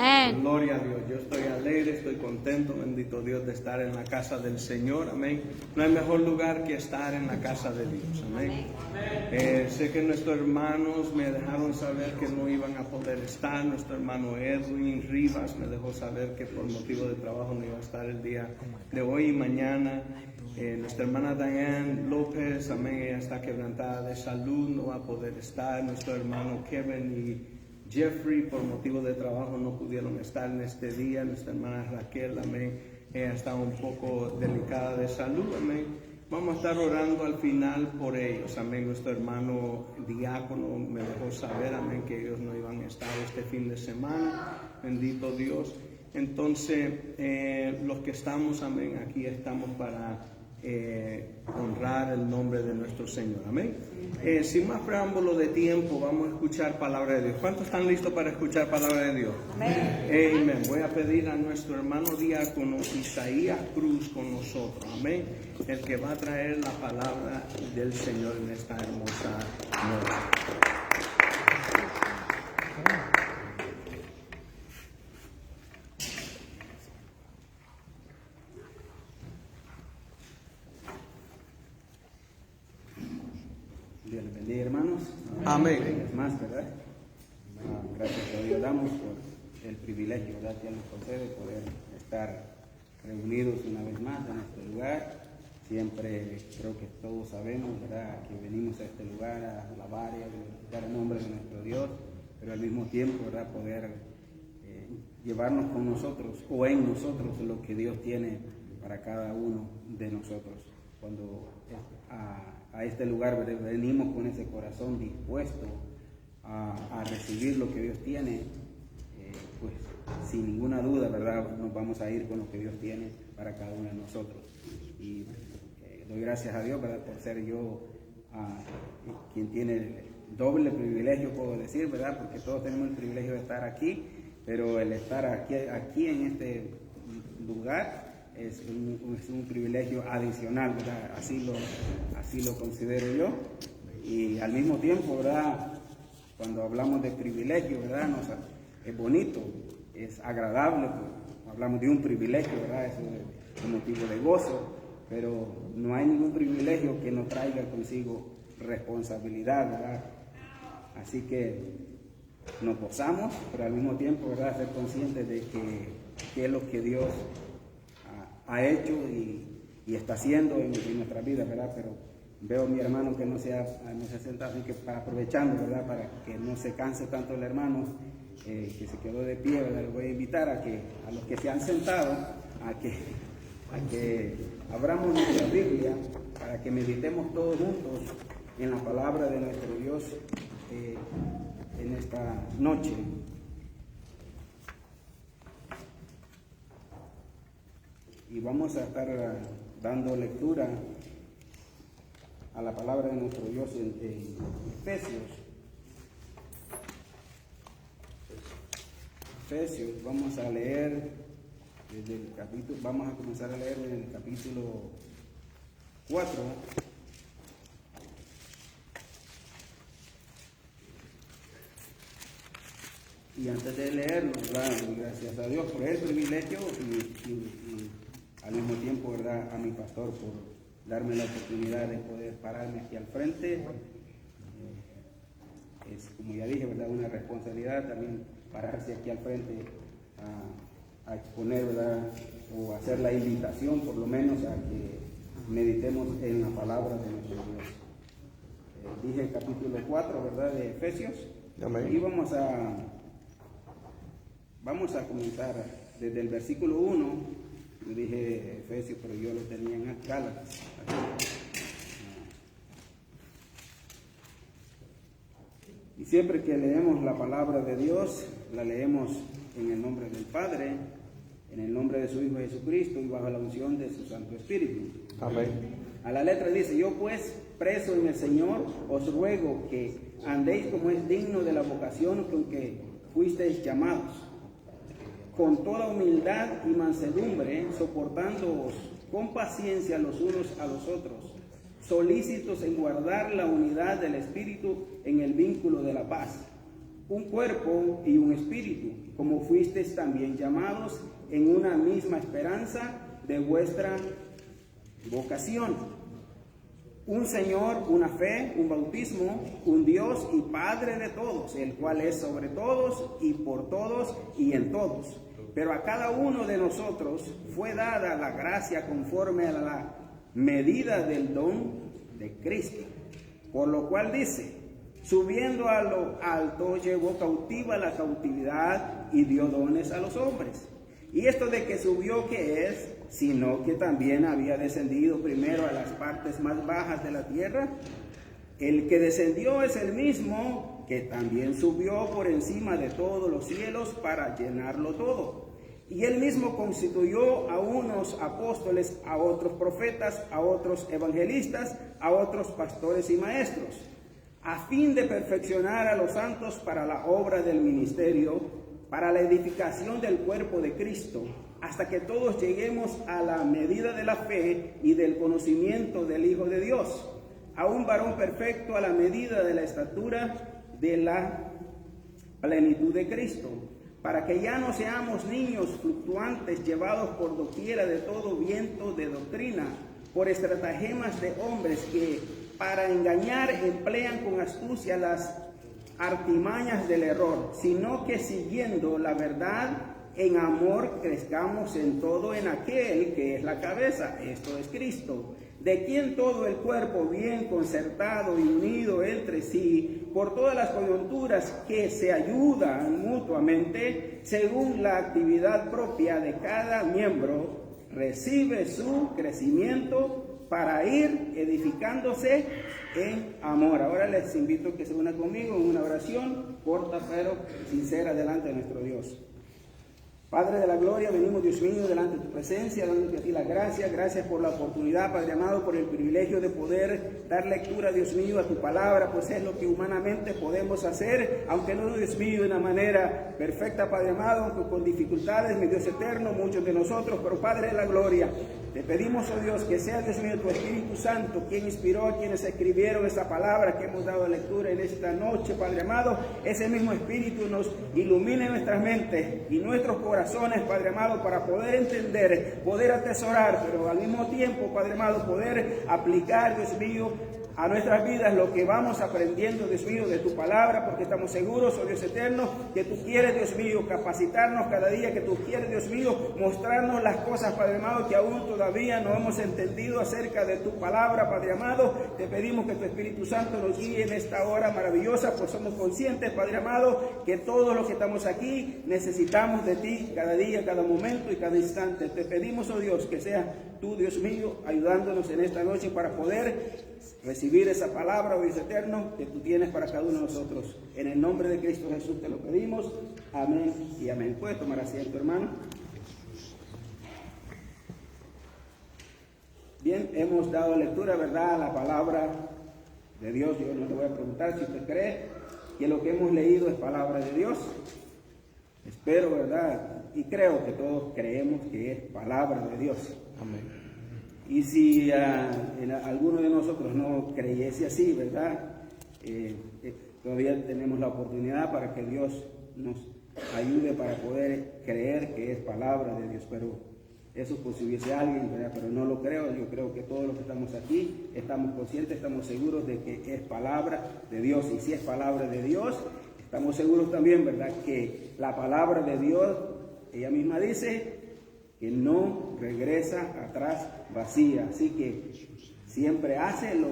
Amén. Gloria a Dios. Yo estoy alegre, estoy contento, bendito Dios, de estar en la casa del Señor. Amén. No hay mejor lugar que estar en la casa de Dios. Amén. Sé que nuestros hermanos me dejaron saber que no iban a poder estar. Nuestro hermano Edwin Rivas me dejó saber que por motivo de trabajo no iba a estar el día de hoy y mañana. Nuestra hermana Diane López, amén, ella está quebrantada de salud, no va a poder estar. Nuestro hermano Kevin y Jeffrey, por motivo de trabajo, no pudieron estar en este día. Nuestra hermana Raquel, amén, ella está un poco delicada de salud, amén. Vamos a estar orando al final por ellos, amén. Nuestro hermano diácono me dejó saber, amén, que ellos no iban a estar este fin de semana, bendito Dios. Entonces, los que estamos, amén, aquí estamos para honrar el nombre de nuestro Señor, amén. Sin más preámbulo de tiempo, vamos a escuchar palabra de Dios. ¿Cuántos están listos para escuchar palabra de Dios? Amén. Amén. Voy a pedir a nuestro hermano diácono Isaías Cruz con nosotros, amén, el que va a traer la palabra del Señor en esta hermosa noche. Dios les bendiga, hermanos. Amén. Es más, ¿verdad? Gracias a Dios damos por el privilegio, ¿verdad?, que nos concede poder estar reunidos una vez más en este lugar. Siempre creo que todos sabemos, ¿verdad?, que venimos a este lugar a alabar y a glorificar el nombre de nuestro Dios, pero al mismo tiempo, ¿verdad?, poder llevarnos con nosotros o en nosotros lo que Dios tiene para cada uno de nosotros. Cuando a este lugar, ¿verdad?, venimos con ese corazón dispuesto a recibir lo que Dios tiene, pues sin ninguna duda, ¿verdad?, nos vamos a ir con lo que Dios tiene para cada uno de nosotros. Y doy gracias a Dios, ¿verdad?, por ser yo quien tiene el doble privilegio, puedo decir, ¿verdad?, porque todos tenemos el privilegio de estar aquí, pero el estar aquí en este lugar es un privilegio adicional, ¿verdad? Así lo considero yo. Y al mismo tiempo, ¿verdad?, cuando hablamos de privilegio, ¿verdad?, es bonito, es agradable, pues, hablamos de un privilegio, ¿verdad?, eso es un motivo de gozo, pero no hay ningún privilegio que no traiga consigo responsabilidad, ¿verdad? Así que nos gozamos, pero al mismo tiempo, ¿verdad?, ser conscientes de que es lo que Dios ha hecho y está haciendo en nuestra vida, ¿verdad? Pero veo a mi hermano que no se ha sentado, así que aprovechando, ¿verdad?, para que no se canse tanto el hermano, que se quedó de pie, ¿verdad?, le voy a invitar a los que se han sentado a que abramos nuestra Biblia para que meditemos todos juntos en la palabra de nuestro Dios en esta noche. Y vamos a estar dando lectura a la palabra de nuestro Dios en Efesios, vamos a leer desde el capítulo, vamos a comenzar a leer en el capítulo 4. Y antes de leerlo, ¿verdad?, gracias a Dios por el privilegio y al mismo tiempo, ¿verdad?, a mi pastor por darme la oportunidad de poder pararme aquí al frente. Es, como ya dije, ¿verdad?, una responsabilidad también pararse aquí al frente a exponer, ¿verdad?, o hacer la invitación, por lo menos, a que meditemos en la palabra de nuestro Dios. Dije capítulo 4, ¿verdad?, de Efesios. Amén. Y vamos a comenzar desde el versículo 1. Yo dije Efesios, pero yo lo tenía en Gálatas. Y siempre que leemos la palabra de Dios, la leemos en el nombre del Padre, en el nombre de su Hijo Jesucristo y bajo la unción de su Santo Espíritu. Amén. A la letra dice: yo pues, preso en el Señor, os ruego que andéis como es digno de la vocación con que fuisteis llamados, con toda humildad y mansedumbre, soportándoos con paciencia los unos a los otros, solícitos en guardar la unidad del Espíritu en el vínculo de la paz. un cuerpo y un espíritu, como fuisteis también llamados en una misma esperanza de vuestra vocación. Un Señor, una fe, un bautismo, un Dios y Padre de todos, el cual es sobre todos y por todos y en todos. Pero a cada uno de nosotros fue dada la gracia conforme a la medida del don de Cristo. Por lo cual dice, subiendo a lo alto, llevó cautiva la cautividad y dio dones a los hombres. Y esto de que subió, ¿qué es? Sino que también había descendido primero a las partes más bajas de la tierra. El que descendió es el mismo que también subió por encima de todos los cielos para llenarlo todo. Y él mismo constituyó a unos apóstoles, a otros profetas, a otros evangelistas, a otros pastores y maestros, a fin de perfeccionar a los santos para la obra del ministerio, para la edificación del cuerpo de Cristo, hasta que todos lleguemos a la medida de la fe y del conocimiento del Hijo de Dios, a un varón perfecto a la medida de la estatura de la plenitud de Cristo, para que ya no seamos niños fluctuantes llevados por doquiera de todo viento de doctrina, por estratagemas de hombres que para engañar emplean con astucia las artimañas del error, sino que siguiendo la verdad en amor crezcamos en todo en aquel que es la cabeza, esto es Cristo, de quien todo el cuerpo bien concertado y unido entre sí por todas las coyunturas que se ayudan mutuamente según la actividad propia de cada miembro, recibe su crecimiento para ir edificándose en amor. Ahora les invito a que se unan conmigo en una oración corta pero sincera delante de nuestro Dios. Padre de la gloria, venimos, Dios mío, delante de tu presencia, dándote a ti las gracias. Gracias por la oportunidad, Padre amado, por el privilegio de poder dar lectura, Dios mío, a tu palabra, pues es lo que humanamente podemos hacer, aunque no, Dios mío, de una manera perfecta, Padre amado, aunque con dificultades, mi Dios eterno, muchos de nosotros, pero Padre de la gloria, te pedimos, oh Dios, que sea, Dios mío, tu Espíritu Santo, quien inspiró a quienes escribieron esta palabra que hemos dado lectura en esta noche, Padre amado, ese mismo Espíritu nos ilumine nuestras mentes y nuestros corazones, Padre amado, para poder entender, poder atesorar, pero al mismo tiempo, Padre amado, poder aplicar, Dios mío, a nuestras vidas lo que vamos aprendiendo, Dios mío, de tu palabra, porque estamos seguros, oh Dios eterno, que tú quieres, Dios mío, capacitarnos cada día, que tú quieres, Dios mío, mostrarnos las cosas, Padre amado, que aún todavía no hemos entendido acerca de tu palabra, Padre amado. Te pedimos que tu Espíritu Santo nos guíe en esta hora maravillosa, pues somos conscientes, Padre amado, que todos los que estamos aquí necesitamos de ti cada día, cada momento y cada instante. Te pedimos, oh Dios, que sea tú, Dios mío, ayudándonos en esta noche para poder recibir esa palabra, oh Dios eterno, que tú tienes para cada uno de nosotros. En el nombre de Cristo Jesús te lo pedimos. Amén y amén. Puedes tomar asiento, hermano. Bien, hemos dado lectura, ¿verdad?, a la palabra de Dios. Yo no le voy a preguntar si usted cree que lo que hemos leído es palabra de Dios. Espero, ¿verdad?, y creo que todos creemos que es palabra de Dios. Amén. Y si alguno de nosotros no creyese así, ¿verdad?, todavía tenemos la oportunidad para que Dios nos ayude para poder creer que es palabra de Dios. Pero eso pues si hubiese alguien, ¿verdad?, pero no lo creo. Yo creo que todos los que estamos aquí estamos conscientes, estamos seguros de que es palabra de Dios. Y si es palabra de Dios, estamos seguros también, ¿verdad?, que la palabra de Dios, ella misma dice que no regresa atrás vacía, así que siempre hace lo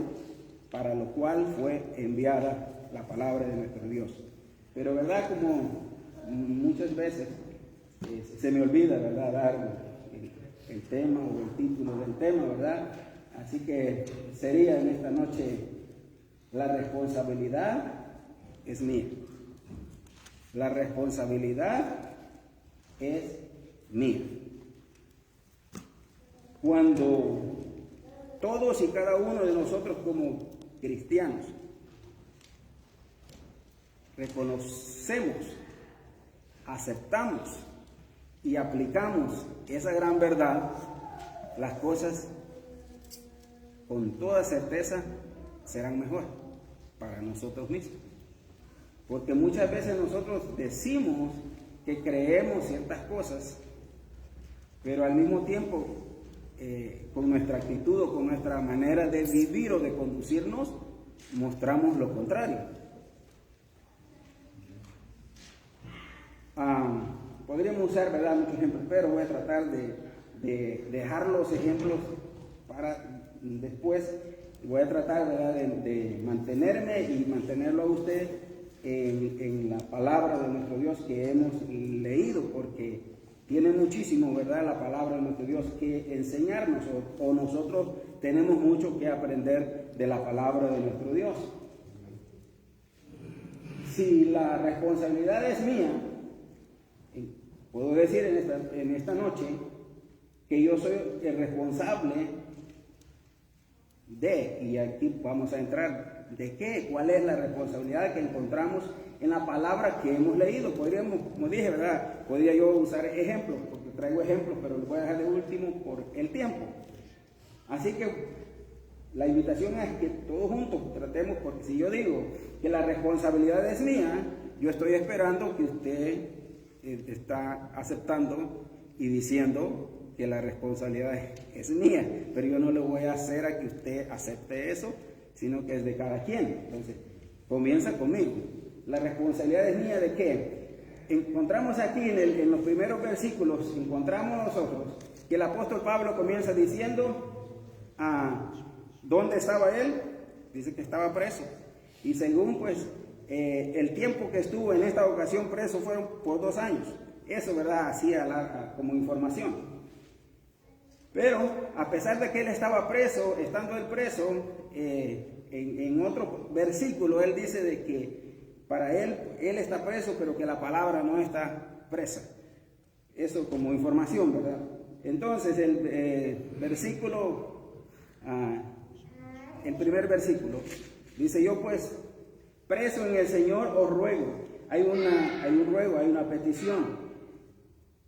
para lo cual fue enviada la palabra de nuestro Dios. Pero, ¿verdad?, como muchas veces se me olvida, ¿verdad?, dar el tema o el título del tema, ¿verdad? Así que sería en esta noche: la responsabilidad es mía. La responsabilidad es mía. Cuando todos y cada uno de nosotros como cristianos reconocemos, aceptamos y aplicamos esa gran verdad, las cosas con toda certeza serán mejor para nosotros mismos. Porque muchas veces nosotros decimos que creemos ciertas cosas, pero al mismo tiempo, con nuestra actitud o con nuestra manera de vivir o de conducirnos, mostramos lo contrario. Podríamos usar, ¿verdad?, muchos ejemplos, pero voy a tratar de dejar los ejemplos para después. Voy a tratar, ¿verdad?, de mantenerme y mantenerlo a usted en la palabra de nuestro Dios que hemos leído, porque tiene muchísimo, ¿verdad?, la palabra de nuestro Dios que enseñarnos, o nosotros tenemos mucho que aprender de la palabra de nuestro Dios. Si la responsabilidad es mía, puedo decir en esta noche que yo soy el responsable de, y aquí vamos a entrar, ¿de qué? ¿Cuál es la responsabilidad que encontramos en la palabra que hemos leído? Podríamos, como dije, ¿verdad?, podría yo usar ejemplos, porque traigo ejemplos, pero los voy a dejar de último por el tiempo. Así que la invitación es que todos juntos tratemos, porque si yo digo que la responsabilidad es mía, yo estoy esperando que usted está aceptando y diciendo que la responsabilidad es mía, pero yo no le voy a hacer a que usted acepte eso, sino que es de cada quien. Entonces, comienza conmigo. La responsabilidad es mía, ¿de qué? Encontramos aquí en los primeros versículos, encontramos nosotros que el apóstol Pablo comienza diciendo, ¿dónde estaba él? Dice que estaba preso. Y según pues el tiempo que estuvo en esta ocasión preso fueron por 2 años. Eso, ¿verdad?, hacía como información. Pero a pesar de que él estaba preso, estando él preso, en otro versículo él dice de que para él está preso, pero que la palabra no está presa. Eso como información, ¿verdad? Entonces el primer versículo dice: yo pues, preso en el Señor, os ruego. Hay un ruego, hay una petición,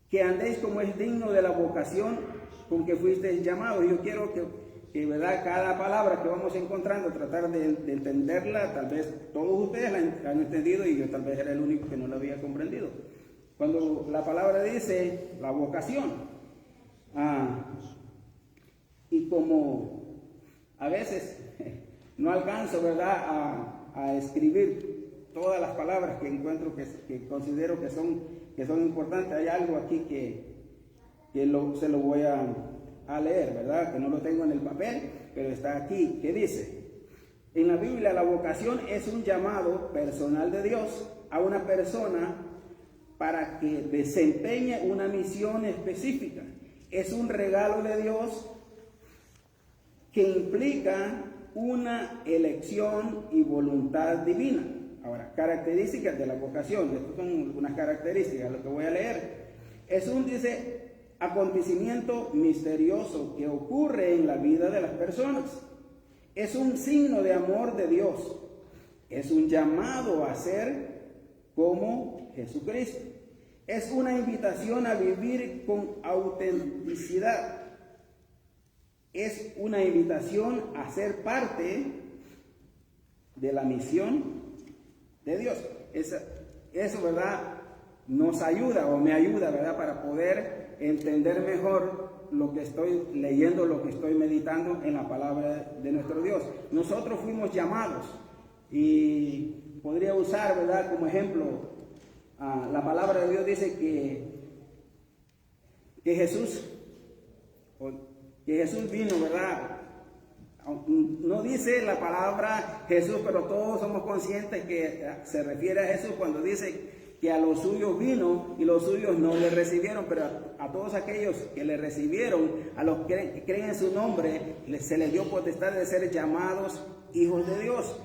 que andéis como es digno de la vocación con que fuisteis llamados. Yo quiero que, ¿verdad?, cada palabra que vamos encontrando, tratar de entenderla. Tal vez todos ustedes la han entendido y yo tal vez era el único que no la había comprendido. Cuando la palabra dice la vocación, y como a veces no alcanzo, ¿verdad?, a escribir todas las palabras que encuentro que considero que son importantes, hay algo aquí que se lo voy a leer, ¿verdad?, que no lo tengo en el papel, pero está aquí, que dice: en la Biblia, la vocación es un llamado personal de Dios a una persona para que desempeñe una misión específica. Es un regalo de Dios que implica una elección y voluntad divina. Ahora, características de la vocación. Estas son algunas características, lo que voy a leer. Es un, dice, acontecimiento misterioso que ocurre en la vida de las personas. Es un signo de amor de Dios. Es un llamado a ser como Jesucristo. Es una invitación a vivir con autenticidad. Es una invitación a ser parte de la misión de Dios. Eso, ¿verdad?, nos ayuda o me ayuda, ¿verdad?, para poder entender mejor lo que estoy leyendo, lo que estoy meditando en la palabra de nuestro Dios. Nosotros fuimos llamados, y podría usar, ¿verdad?, como ejemplo, la palabra de Dios dice que Jesús vino, ¿verdad? No dice la palabra Jesús, pero todos somos conscientes que se refiere a Jesús cuando dice que a los suyos vino y los suyos no le recibieron, pero a todos aquellos que le recibieron, a los que creen en su nombre, se les dio potestad de ser llamados hijos de Dios.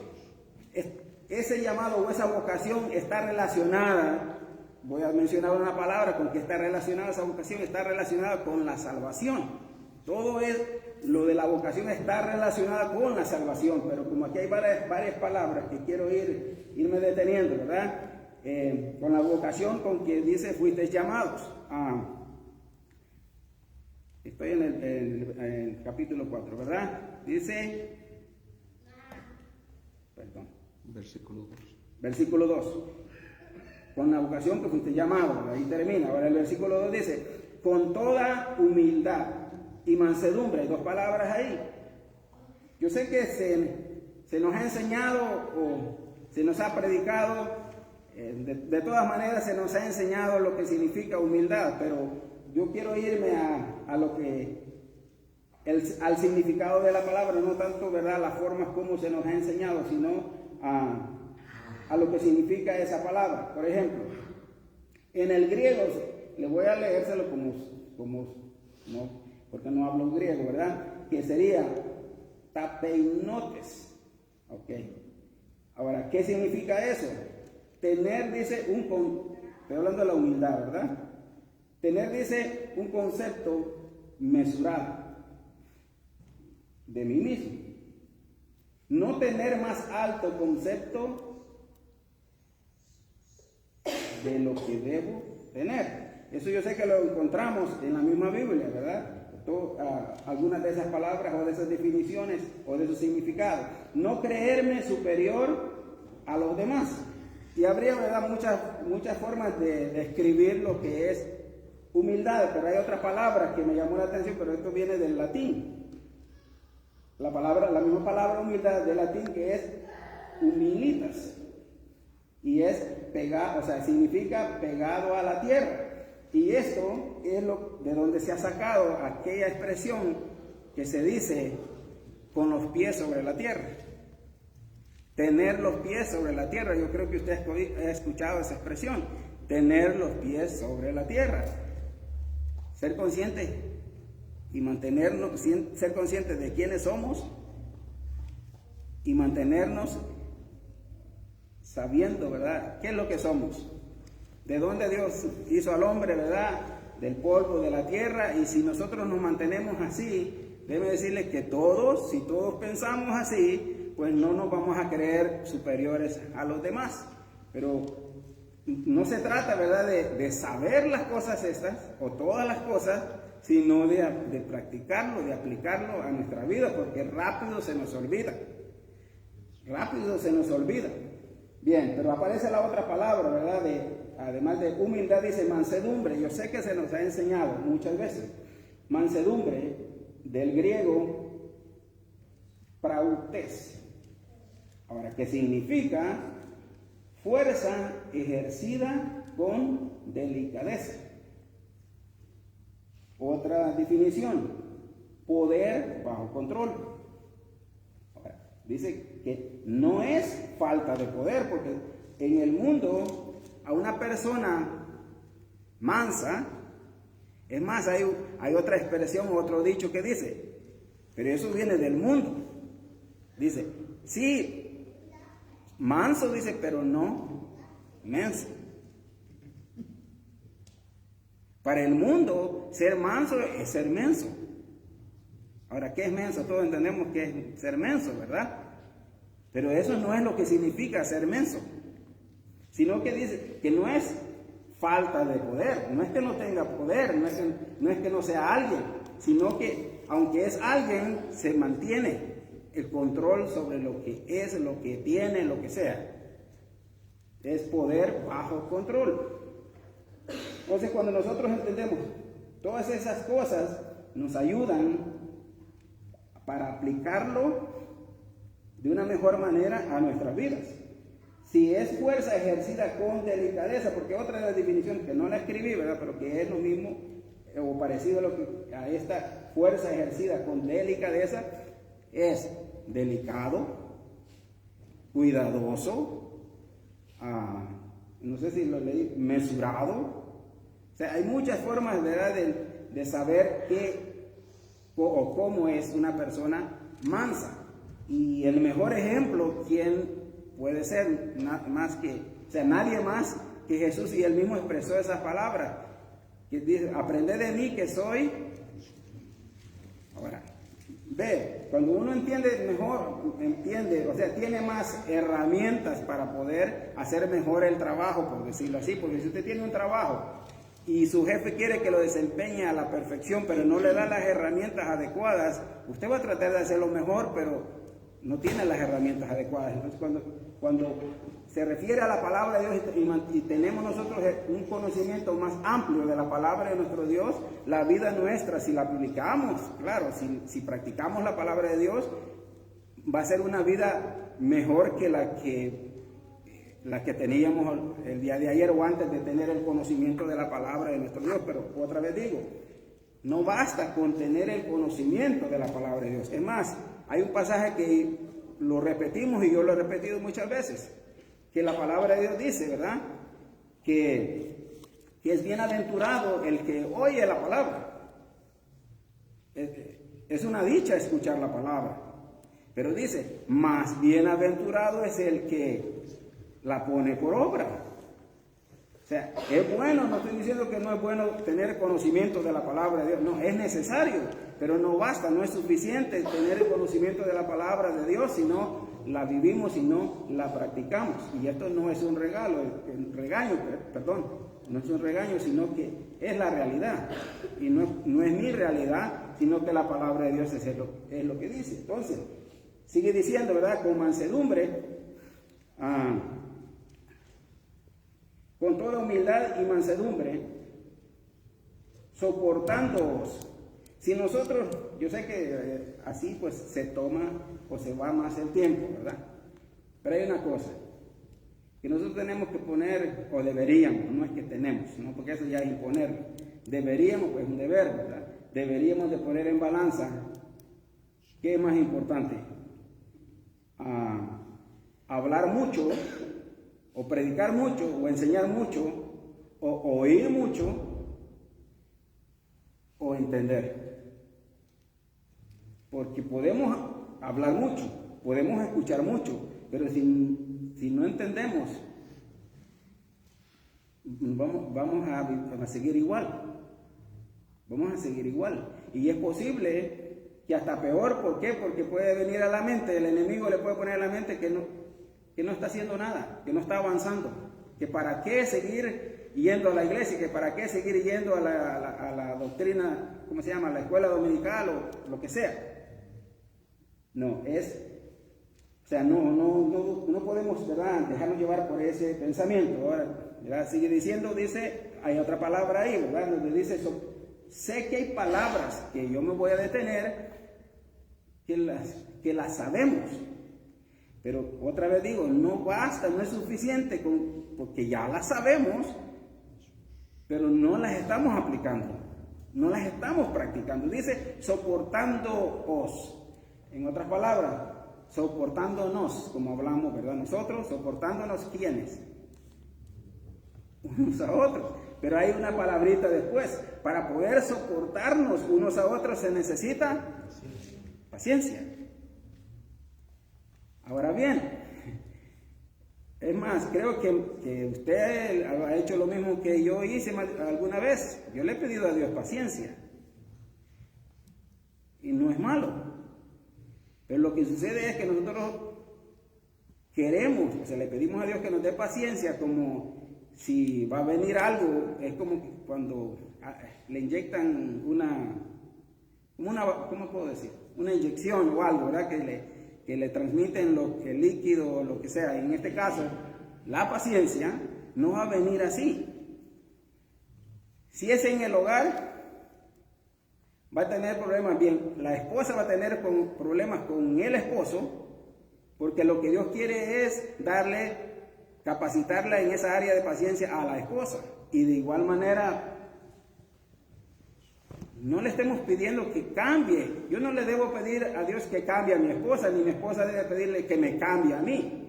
Ese llamado o esa vocación está relacionada, voy a mencionar una palabra con que está relacionada esa vocación, está relacionada con la salvación. Todo lo de la vocación está relacionada con la salvación, pero como aquí hay varias palabras que quiero irme deteniendo, ¿verdad? Con la vocación con que dice fuisteis llamados. Estoy en el capítulo 4, ¿verdad? Dice, perdón. Versículo 2. Versículo 2. Con la vocación que fuiste llamado. Ahí termina. Ahora el versículo 2 dice, con toda humildad y mansedumbre. Hay dos palabras ahí. Yo sé que se nos ha enseñado o se nos ha predicado, de todas maneras se nos ha enseñado lo que significa humildad, pero yo quiero irme a lo que, al significado de la palabra, no tanto, ¿verdad?, las formas como se nos ha enseñado, sino a lo que significa esa palabra. Por ejemplo, en el griego, le voy a leérselo no, porque no hablo griego, ¿verdad?, que sería tapeinotes. Ok. Ahora, ¿qué significa eso? Tener, dice, estoy hablando de la humildad, ¿verdad? Tener, dice, un concepto mesurado de mí mismo. No tener más alto concepto de lo que debo tener. Eso yo sé que lo encontramos en la misma Biblia, ¿verdad? Algunas de esas palabras o de esas definiciones o de esos significados. No creerme superior a los demás. Y habría, ¿verdad?, muchas formas de describir lo que es humildad, pero hay otra palabra que me llamó la atención, pero esto viene del latín. La misma palabra humildad del latín, que es humilitas, y es pegado, o sea, significa pegado a la tierra. Y esto es de donde se ha sacado aquella expresión que se dice con los pies sobre la tierra. Tener los pies sobre la tierra. Yo creo que usted ha escuchado esa expresión. Tener los pies sobre la tierra. Ser consciente y mantenernos, ser conscientes de quiénes somos y mantenernos sabiendo, ¿verdad?, qué es lo que somos. De dónde Dios hizo al hombre, ¿verdad? Del polvo de la tierra. Y si nosotros nos mantenemos así, déjeme decirles que si todos pensamos así, pues no nos vamos a creer superiores a los demás. Pero no se trata, ¿verdad?, de saber las cosas estas, o todas las cosas, sino de practicarlo, de aplicarlo a nuestra vida, porque rápido se nos olvida. Rápido se nos olvida. Bien, pero aparece la otra palabra, ¿verdad?, además de humildad, dice mansedumbre. Yo sé que se nos ha enseñado muchas veces. Mansedumbre, del griego, prautes. Ahora, ¿qué significa? Fuerza ejercida con delicadeza. Otra definición, poder bajo control. Ahora, dice que no es falta de poder, porque en el mundo a una persona mansa, es más, hay otra expresión, otro dicho que dice, pero eso viene del mundo. Dice, sí, manso, dice, pero no menso. Para el mundo, ser manso es ser menso. Ahora, ¿qué es menso? Todos entendemos que es ser menso, ¿verdad? Pero eso no es lo que significa ser menso. Sino que dice que no es falta de poder, no es que no tenga poder, no es que no sea alguien, sino que aunque es alguien, se mantiene el control sobre lo que es, lo que tiene, lo que sea. Es poder bajo control. Entonces, cuando nosotros entendemos todas esas cosas, nos ayudan para aplicarlo de una mejor manera a nuestras vidas. Si es fuerza ejercida con delicadeza, porque otra de las definiciones que no la escribí, ¿verdad?, pero que es lo mismo o parecido a esta fuerza ejercida con delicadeza, es delicado, cuidadoso, no sé si lo leí, mesurado. O sea, hay muchas formas, ¿verdad?, de saber qué o cómo es una persona mansa. Y el mejor ejemplo, ¿quién puede ser? Nadie más que Jesús, y él mismo expresó esas palabras, que dice, aprended de mí que soy. Ahora, cuando uno entiende mejor, o sea, tiene más herramientas para poder hacer mejor el trabajo, por decirlo así, porque si usted tiene un trabajo y su jefe quiere que lo desempeñe a la perfección, pero no le da las herramientas adecuadas, usted va a tratar de hacerlo mejor, pero no tiene las herramientas adecuadas. Entonces, cuando se refiere a la palabra de Dios y tenemos nosotros un conocimiento más amplio de la palabra de nuestro Dios, la vida nuestra, si la aplicamos, claro, si practicamos la palabra de Dios, va a ser una vida mejor que la que teníamos el día de ayer o antes de tener el conocimiento de la palabra de nuestro Dios. Pero otra vez digo, no basta con tener el conocimiento de la palabra de Dios. Es más, hay un pasaje que lo repetimos y yo lo he repetido muchas veces, que la palabra de Dios dice, ¿verdad? Que es bienaventurado el que oye la palabra. Es una dicha escuchar la palabra. Pero dice, más bienaventurado es el que la pone por obra. O sea, es bueno, no estoy diciendo que no es bueno tener conocimiento de la palabra de Dios, no, es necesario, pero no basta, no es suficiente tener el conocimiento de la palabra de Dios, sino la vivimos y no la practicamos. Y esto no es un regaño, no es un regaño, sino que es la realidad. Y no es mi realidad, sino que la palabra de Dios es lo que dice. Entonces, sigue diciendo, ¿verdad? Con mansedumbre, con toda humildad y mansedumbre, soportándoos. Si nosotros, yo sé que así pues se toma o se va más el tiempo, ¿verdad? Pero hay una cosa, que nosotros tenemos que poner, o deberíamos, no es que tenemos, ¿no? Porque eso ya es imponerlo. Deberíamos, pues un deber, ¿verdad? Deberíamos de poner en balanza qué es más importante. Hablar mucho, o predicar mucho, o enseñar mucho, o oír mucho, o entender. Porque podemos hablar mucho, podemos escuchar mucho, pero si no entendemos, vamos a seguir igual. Vamos a seguir igual. Y es posible que hasta peor, ¿por qué? Porque puede venir a la mente, el enemigo le puede poner a la mente que no está haciendo nada, que no está avanzando, que para qué seguir yendo a la iglesia, que para qué seguir yendo a la doctrina, ¿cómo se llama? La escuela dominical o lo que sea. No podemos, ¿verdad?, dejarnos llevar por ese pensamiento. Ahora, ¿verdad? Sigue diciendo, dice, hay otra palabra ahí, ¿verdad?, donde dice, sé que hay palabras que yo me voy a detener, que las sabemos. Pero otra vez digo, no basta, no es suficiente porque ya las sabemos, pero no las estamos aplicando, no las estamos practicando. Dice, soportándoos. En otras palabras, soportándonos, como hablamos, ¿verdad? Nosotros, soportándonos, ¿quiénes? Unos a otros. Pero hay una palabrita después. Para poder soportarnos unos a otros se necesita paciencia. Ahora bien, es más, creo que usted ha hecho lo mismo que yo hice alguna vez. Yo le he pedido a Dios paciencia. Y no es malo. Pero lo que sucede es que nosotros queremos, o sea, le pedimos a Dios que nos dé paciencia, como si va a venir algo. Es como cuando le inyectan ¿cómo puedo decir? Una inyección o algo, ¿verdad? Que le transmiten el líquido o lo que sea. En este caso, la paciencia no va a venir así. Si es en el hogar, va a tener problemas. Bien, la esposa va a tener problemas con el esposo, porque lo que Dios quiere es capacitarla en esa área de paciencia a la esposa. Y de igual manera, no le estemos pidiendo que cambie. Yo no le debo pedir a Dios que cambie a mi esposa, ni mi esposa debe pedirle que me cambie a mí.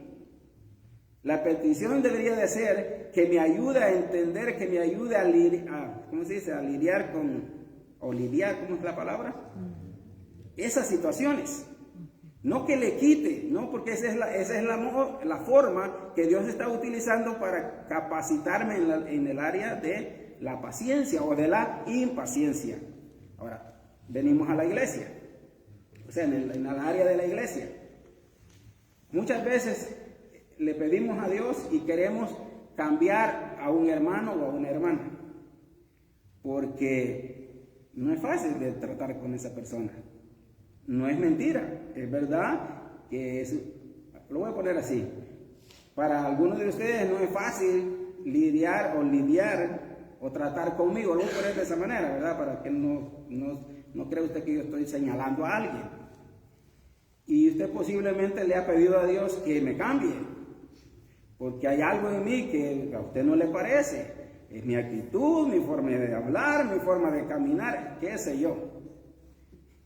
La petición debería de ser que me ayude a entender, que me ayude a lidiar con, o lidiar, ¿cómo es la palabra? Esas situaciones. No que le quite, no, porque esa es la forma que Dios está utilizando para capacitarme en el área de la paciencia o de la impaciencia. Ahora, venimos a la iglesia, o sea, en el área de la iglesia. Muchas veces le pedimos a Dios y queremos cambiar a un hermano o a una hermana, porque no es fácil de tratar con esa persona. No es mentira, es verdad que lo voy a poner así. para algunos de ustedes no es fácil lidiar o tratar conmigo, algo por de esa manera, ¿verdad? Para que no crea usted que yo estoy señalando a alguien. Y usted posiblemente le ha pedido a Dios que me cambie, porque hay algo en mí que a usted no le parece. Es mi actitud, mi forma de hablar, mi forma de caminar, qué sé yo.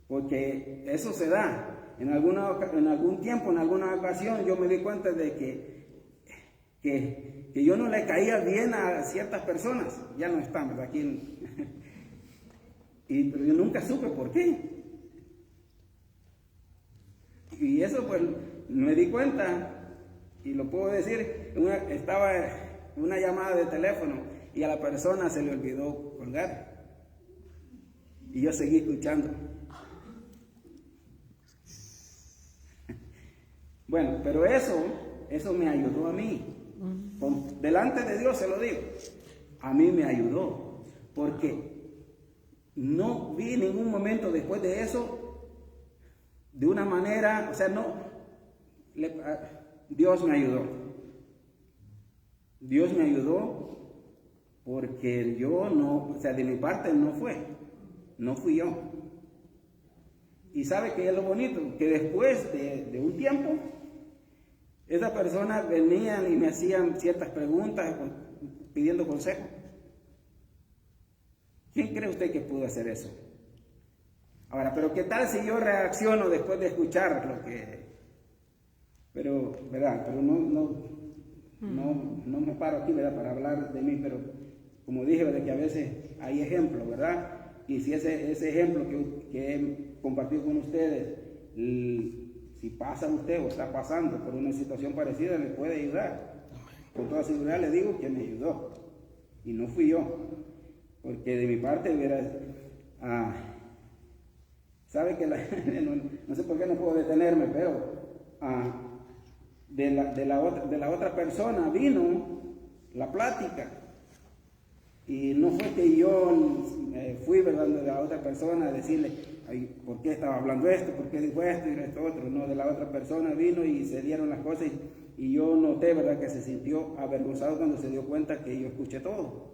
Porque eso se da. En algún tiempo, en alguna ocasión, yo me di cuenta de que yo no le caía bien a ciertas personas. Ya no están, ¿verdad? Aquí. Pero yo nunca supe por qué. Y eso pues me di cuenta, y lo puedo decir, estaba una llamada de teléfono y a la persona se le olvidó colgar. Y yo seguí escuchando. Bueno, pero eso me ayudó a mí. Delante de Dios se lo digo. A mí me ayudó. Porque no vi ningún momento después de eso de una manera, o sea, Dios me ayudó. Dios me ayudó porque yo no, o sea, de mi parte no fui yo. Y sabe que es lo bonito, que después de un tiempo, esas personas venían y me hacían ciertas preguntas pidiendo consejo. ¿Quién cree usted que pudo hacer eso? Ahora, pero ¿qué tal si yo reacciono después de escuchar lo que... Pero, ¿verdad? Pero no me paro aquí, ¿verdad? Para hablar de mí, pero como dije, ¿verdad? Que a veces hay ejemplos, ¿verdad? Y si ese ejemplo que he compartido con ustedes, si pasa usted o está pasando por una situación parecida, le puede ayudar. Con toda seguridad le digo que me ayudó. Y no fui yo. Porque de mi parte, ¿verdad? Sabe que no sé por qué no puedo detenerme, pero de la otra persona vino la plática. Y no fue que yo fui, ¿verdad?, de la otra persona a decirle, ay, ¿por qué estaba hablando esto? ¿Por qué dijo esto y esto otro? No, de la otra persona vino y se dieron las cosas y yo noté, ¿verdad?, que se sintió avergonzado cuando se dio cuenta que yo escuché todo.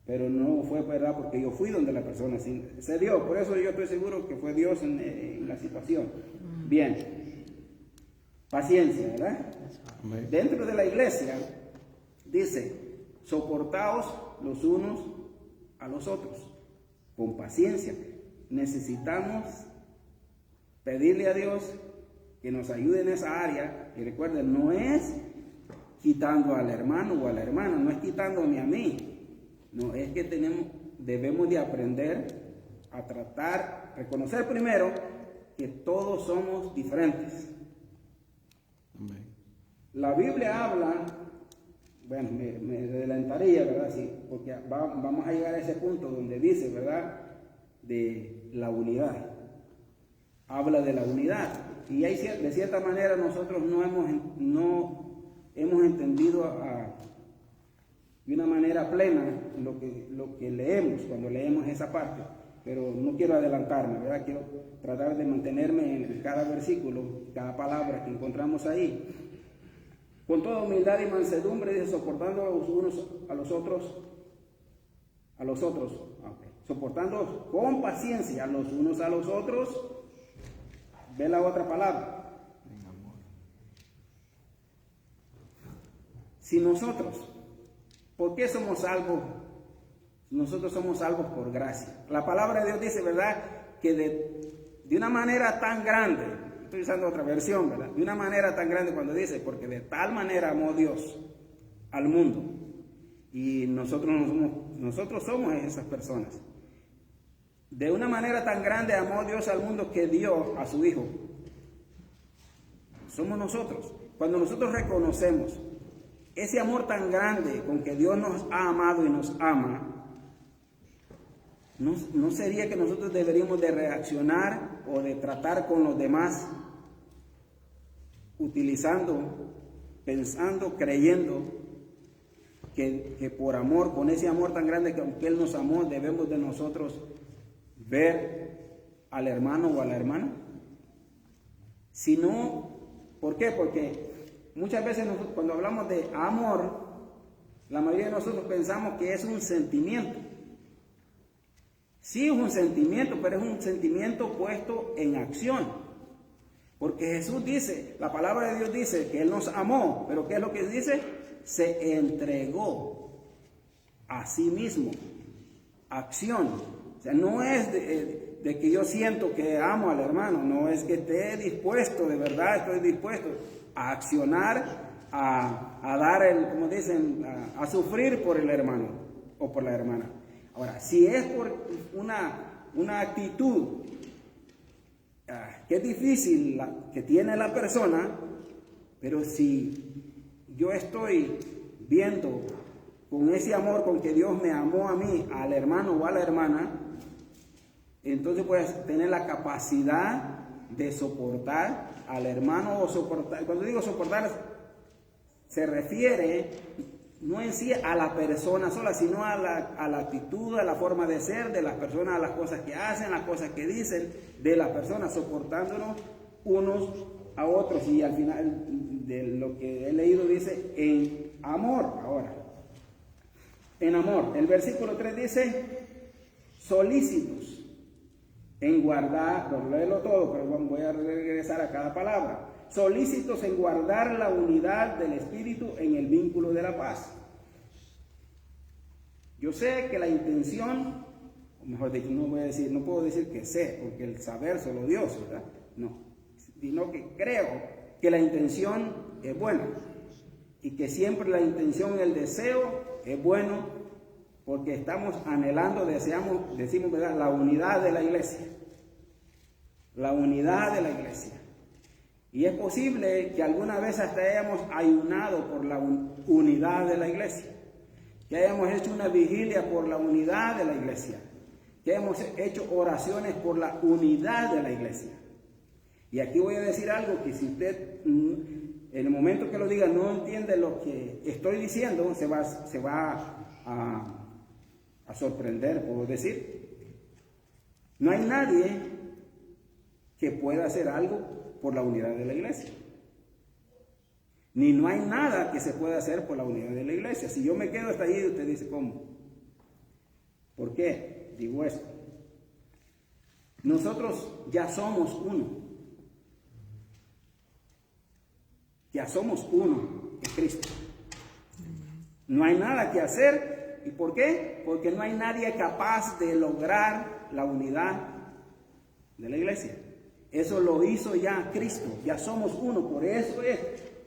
Pero no fue, ¿verdad?, porque yo fui donde la persona se dio. Por eso yo estoy seguro que fue Dios en la situación. Bien. Paciencia, ¿verdad? Amén. Dentro de la iglesia dice, soportaos los unos a los otros, con paciencia. Necesitamos pedirle a Dios que nos ayude en esa área. Y recuerden, no es quitando al hermano o a la hermana, no es quitándome a mí. No, es que debemos de aprender a tratar, reconocer primero que todos somos diferentes. Amén. La Biblia habla, bueno, me adelantaría, ¿verdad? Sí, porque vamos a llegar a ese punto donde dice, ¿verdad?, de la unidad. Habla de la unidad. Y de cierta manera nosotros no hemos entendido de una manera plena lo que leemos cuando leemos esa parte, pero no quiero adelantarme, ¿verdad? Quiero tratar de mantenerme en cada versículo, cada palabra que encontramos ahí. Con toda humildad y mansedumbre, dice, soportando los unos a los otros, soportando con paciencia los unos a los otros. Ve la otra palabra. Si nosotros, ¿por qué somos salvos? Nosotros somos salvos por gracia. La palabra de Dios dice, ¿verdad?, que de una manera tan grande, estoy usando otra versión, ¿verdad?, de una manera tan grande cuando dice, porque de tal manera amó Dios al mundo. Y nosotros somos esas personas. De una manera tan grande amó Dios al mundo que dio a su Hijo. Somos nosotros. Cuando nosotros reconocemos ese amor tan grande con que Dios nos ha amado y nos ama, no sería que nosotros deberíamos de reaccionar o de tratar con los demás utilizando, pensando, creyendo que por amor, con ese amor tan grande que Él nos amó, debemos de nosotros ver al hermano o a la hermana, sino ¿Por qué? Porque muchas veces cuando hablamos de amor, la mayoría de nosotros pensamos que es un sentimiento. Sí es un sentimiento, pero es un sentimiento puesto en acción. Porque Jesús dice, la palabra de Dios dice que Él nos amó, pero ¿qué es lo que dice? Se entregó a sí mismo. Acción. O sea, no es de que yo siento que amo al hermano, no es que esté dispuesto, de verdad estoy dispuesto a accionar, a dar como dicen, a sufrir por el hermano o por la hermana. Ahora, si es por una actitud que es difícil que tiene la persona, pero si yo estoy viendo con ese amor con que Dios me amó a mí, al hermano o a la hermana, entonces puedes tener la capacidad de soportar al hermano o soportar. Cuando digo soportar, se refiere no en sí a la persona sola, sino a la actitud, a la forma de ser de las personas, a las cosas que hacen, las cosas que dicen de las personas, soportándonos unos a otros. Y al final de lo que he leído dice en amor. Ahora, en amor. El versículo 3 dice solícitos en guardar, por leerlo todo, pero voy a regresar a cada palabra. Solícitos en guardar la unidad del Espíritu en el vínculo de la paz. Yo sé que la intención, o mejor dicho, no puedo decir que sé, porque el saber solo Dios, ¿verdad? No, sino que creo que la intención es buena y que siempre la intención, el deseo es bueno, porque estamos anhelando, decimos, ¿verdad?, la unidad de la iglesia. La unidad de la iglesia. Y es posible que alguna vez hasta hayamos ayunado por la unidad de la iglesia, que hayamos hecho una vigilia por la unidad de la iglesia, que hayamos hecho oraciones por la unidad de la iglesia. Y aquí voy a decir algo que si usted en el momento que lo diga no entiende lo que estoy diciendo, se va a sorprender, puedo decir. No hay nadie que pueda hacer algo por la unidad de la iglesia. Ni no hay nada que se pueda hacer por la unidad de la iglesia. Si yo me quedo hasta ahí, usted dice, ¿cómo? ¿Por qué digo esto? Nosotros ya somos uno. Ya somos uno en Cristo. No hay nada que hacer. ¿Y por qué? Porque no hay nadie capaz de lograr la unidad de la iglesia. Eso lo hizo ya Cristo, ya somos uno. Por eso es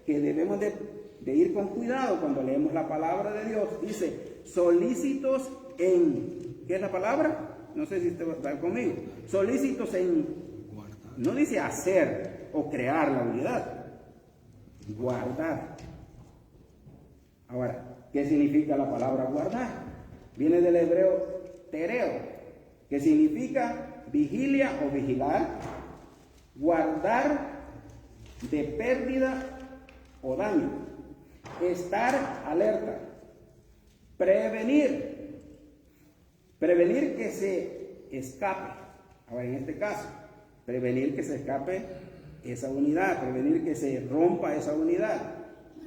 que debemos de ir con cuidado cuando leemos la palabra de Dios. Dice, solícitos en, ¿qué es la palabra? No sé si usted va a estar conmigo. Solícitos en, no dice hacer o crear la unidad, guardar. Ahora, ¿qué significa la palabra guardar? Viene del hebreo tereo, que significa vigilia o vigilar, guardar de pérdida o daño, estar alerta, prevenir que se escape. Ahora, en este caso, prevenir que se escape esa unidad, prevenir que se rompa esa unidad,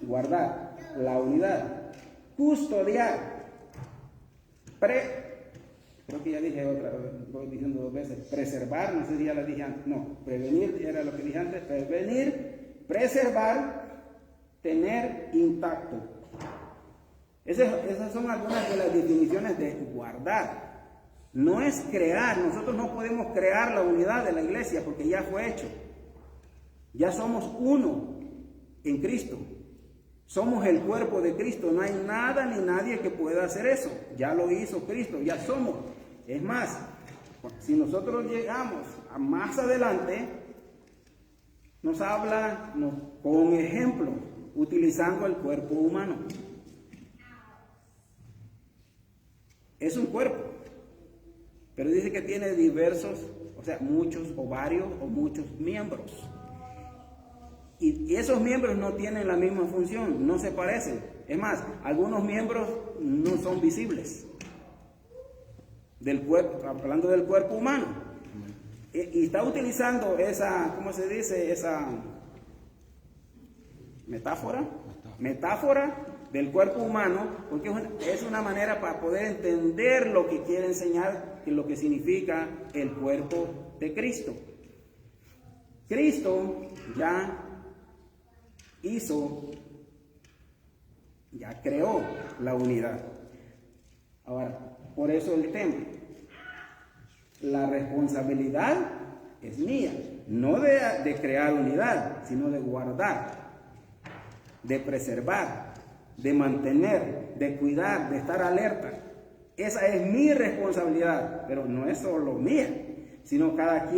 guardar la unidad, custodiar, creo que ya dije otra, voy diciendo dos veces, preservar, no sé si ya la dije antes, no, prevenir era lo que dije antes, prevenir, preservar, tener intacto. Esas son algunas de las definiciones de guardar. No es crear, nosotros no podemos crear la unidad de la iglesia porque ya fue hecho. Ya somos uno en Cristo. Somos el cuerpo de Cristo, no hay nada ni nadie que pueda hacer eso. Ya lo hizo Cristo, ya somos. Es más, si nosotros llegamos a más adelante, nos habla con ejemplo, utilizando el cuerpo humano. Es un cuerpo, pero dice que tiene diversos, o sea, muchos o varios o muchos miembros. Y esos miembros no tienen la misma función, no se parecen. Es más, algunos miembros no son visibles del cuerpo, hablando del cuerpo humano. Y está utilizando esa, ¿cómo se dice? metáfora del cuerpo humano, porque es una manera para poder entender lo que quiere enseñar y lo que significa el cuerpo de Cristo. Cristo ya creó la unidad. Ahora, por eso el tema, la responsabilidad es mía, no de crear unidad, sino de guardar, de preservar, de mantener, de cuidar, de estar alerta. Esa es mi responsabilidad, pero no es solo mía, sino cada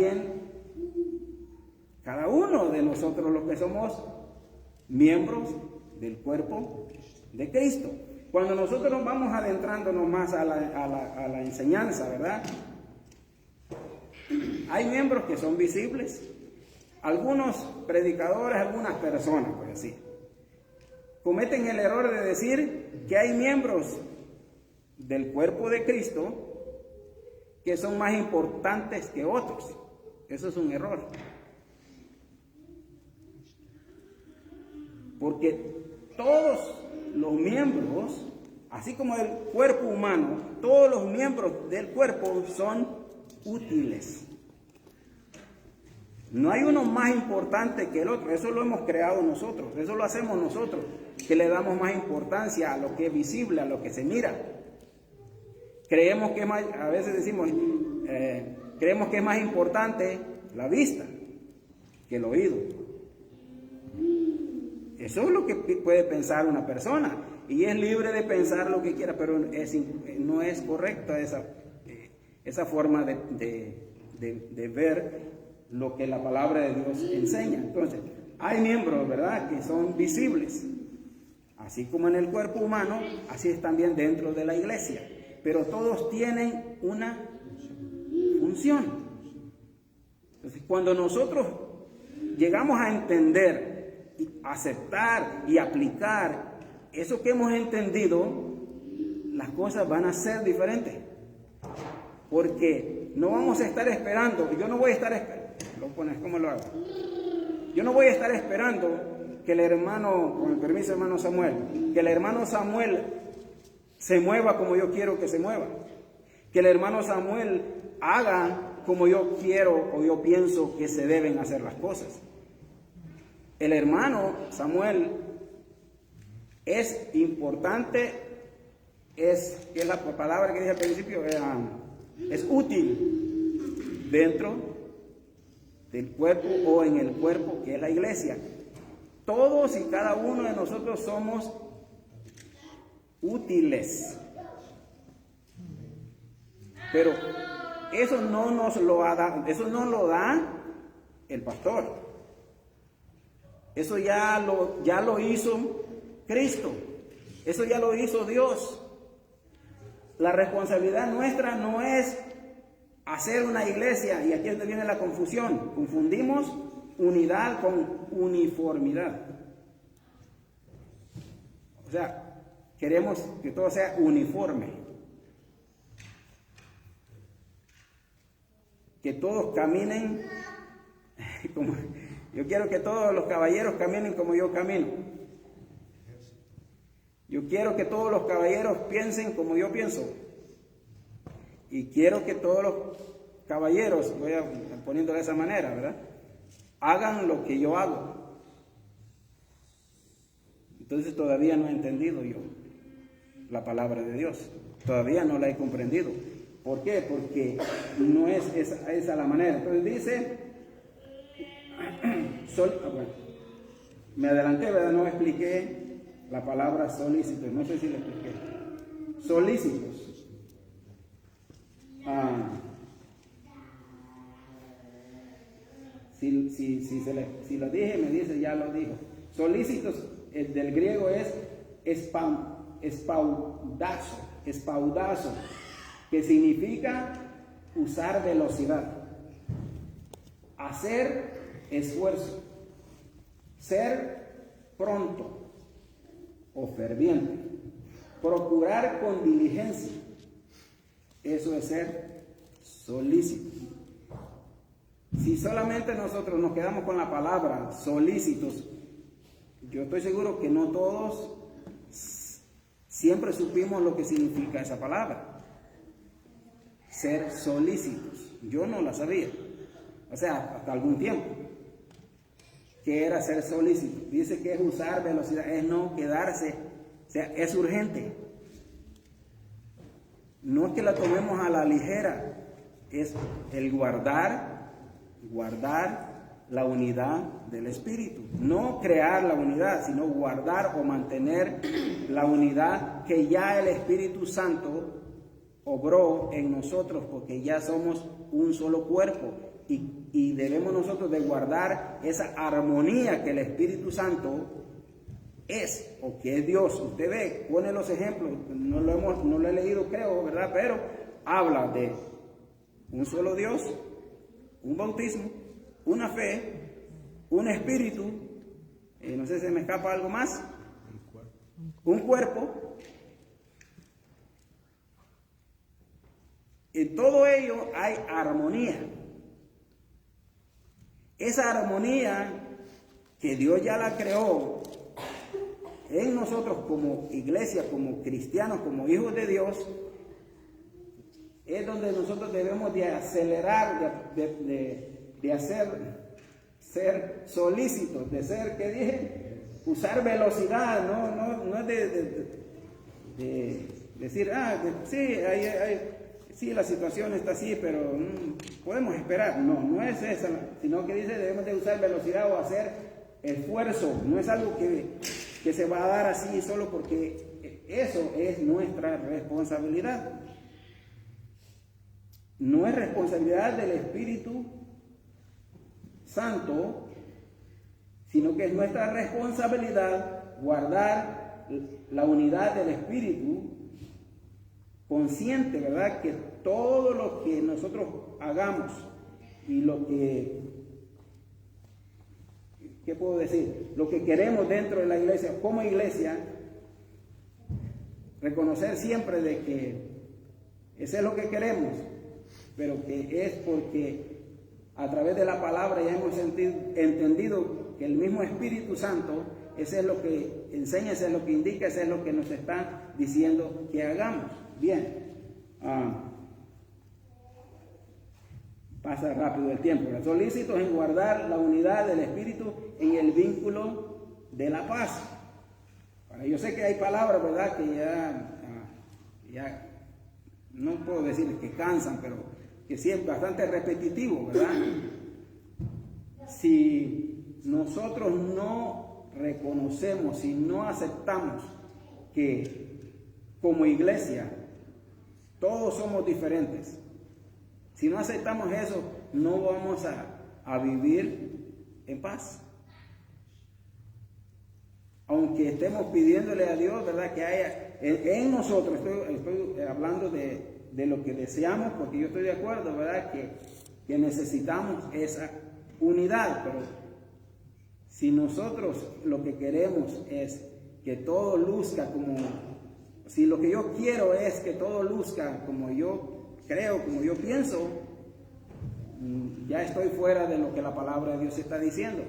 uno de nosotros los que somos miembros del cuerpo de Cristo. Cuando nosotros nos vamos adentrándonos más a la enseñanza, ¿verdad? Hay miembros que son visibles, algunos predicadores, algunas personas, pues así, cometen el error de decir que hay miembros del cuerpo de Cristo que son más importantes que otros. Eso es un error. Porque todos los miembros, así como el cuerpo humano, todos los miembros del cuerpo son útiles. No hay uno más importante que el otro. Eso lo hemos creado nosotros, eso lo hacemos nosotros, que le damos más importancia a lo que es visible, a lo que se mira. Creemos que a veces decimos, creemos que es más importante la vista que el oído. Eso es lo que puede pensar una persona, y es libre de pensar lo que quiera, pero no es correcta esa forma de ver lo que la palabra de Dios enseña. Entonces, hay miembros, ¿verdad?, que son visibles, así como en el cuerpo humano, así es también dentro de la iglesia, pero todos tienen una función. Entonces, cuando nosotros llegamos a entender, aceptar y aplicar eso que hemos entendido, las cosas van a ser diferentes, porque no vamos a estar esperando. Yo no voy a estar esperando. ¿Cómo lo hago? Yo no voy a estar esperando que el hermano, con el permiso del hermano Samuel, que el hermano Samuel se mueva como yo quiero que se mueva, que el hermano Samuel haga como yo quiero o yo pienso que se deben hacer las cosas. El hermano Samuel es importante, es la palabra que dije al principio, es útil dentro del cuerpo o en el cuerpo que es la iglesia. Todos y cada uno de nosotros somos útiles, pero eso no nos lo da, eso no lo da el pastor. Eso ya lo hizo Cristo. Eso ya lo hizo Dios. La responsabilidad nuestra no es hacer una iglesia, y aquí es donde viene la confusión. Confundimos unidad con uniformidad. O sea, queremos que todo sea uniforme. Que todos caminen como... Yo quiero que todos los caballeros caminen como yo camino. Yo quiero que todos los caballeros piensen como yo pienso. Y quiero que todos los caballeros, voy a poniéndolo de esa manera, ¿verdad?, hagan lo que yo hago. Entonces todavía no he entendido yo la palabra de Dios. Todavía no la he comprendido. ¿Por qué? Porque no es esa la manera. Entonces dice... bueno, me adelanté, ¿verdad? No expliqué la palabra solícitos. No sé si la expliqué. Solícitos. Si lo dije, me dice, ya lo dijo. Solícitos del griego es espaudazo, que significa usar velocidad, hacer esfuerzo, ser pronto o ferviente, procurar con diligencia. Eso es ser solícito. Si solamente nosotros nos quedamos con la palabra solícitos, yo estoy seguro que no todos siempre supimos lo que significa esa palabra. Ser solícitos. Yo no la sabía. O sea, hasta algún tiempo. ¿Qué era ser solícito? Dice que es usar velocidad, es no quedarse. O sea, es urgente. No es que la tomemos a la ligera. Es el guardar la unidad del Espíritu. No crear la unidad, sino guardar o mantener la unidad que ya el Espíritu Santo obró en nosotros, porque ya somos un solo cuerpo y debemos nosotros de guardar esa armonía que el Espíritu Santo es, o que es Dios. Usted ve, pone los ejemplos, no lo he leído creo, ¿verdad? Pero habla de un solo Dios, un bautismo, una fe, un espíritu, no sé si me escapa algo más, un cuerpo. En todo ello hay armonía. Esa armonía que Dios ya la creó en nosotros como iglesia, como cristianos, como hijos de Dios, es donde nosotros debemos de acelerar, de hacer, ser solícitos, de ser, ¿qué dije? Usar velocidad, no es de decir, sí, la situación está así, pero podemos esperar. No es esa, sino que dice debemos de usar velocidad o hacer esfuerzo. No es algo que se va a dar así solo porque eso es nuestra responsabilidad. No es responsabilidad del Espíritu Santo, sino que es nuestra responsabilidad guardar la unidad del Espíritu, consciente, ¿verdad? Que todo lo que nosotros hagamos y lo que, ¿qué puedo decir? Lo que queremos dentro de la iglesia, como iglesia, reconocer siempre de que eso es lo que queremos, pero que es porque a través de la palabra ya hemos entendido que el mismo Espíritu Santo, ese es lo que enseña, ese es lo que indica, ese es lo que nos está diciendo que hagamos. Bien, pasa rápido el tiempo. Solícitos en guardar la unidad del Espíritu en el vínculo de la paz. Ahora, yo sé que hay palabras, ¿verdad?, que ya no puedo decir que cansan, pero que sí es bastante repetitivo, ¿verdad? Si nosotros no reconocemos, si no aceptamos que como iglesia todos somos diferentes, si no aceptamos eso, no vamos a vivir en paz. Aunque estemos pidiéndole a Dios, ¿verdad?, que haya en nosotros, estoy hablando de lo que deseamos, porque yo estoy de acuerdo, ¿verdad?, que necesitamos esa unidad, pero si nosotros lo que queremos es que todo luzca como, si lo que yo quiero es que todo luzca como yo creo, como yo pienso, ya estoy fuera de lo que la palabra de Dios está diciendo.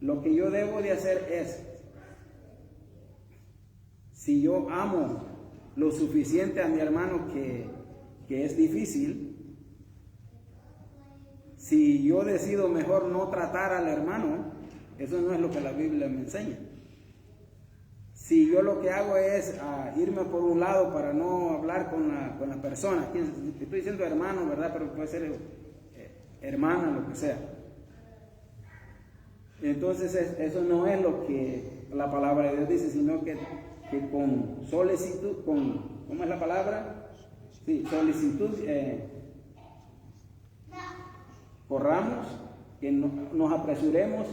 Lo que yo debo de hacer es, si yo amo lo suficiente a mi hermano que es difícil, si yo decido mejor no tratar al hermano, eso no es lo que la Biblia me enseña. Si yo lo que hago es irme por un lado para no hablar con la persona, estoy diciendo hermano, ¿verdad?, pero puede ser hermana, lo que sea. Entonces eso no es lo que la palabra de Dios dice, sino que con solicitud, ¿cómo es la palabra? Sí, solicitud, corramos, que nos apresuremos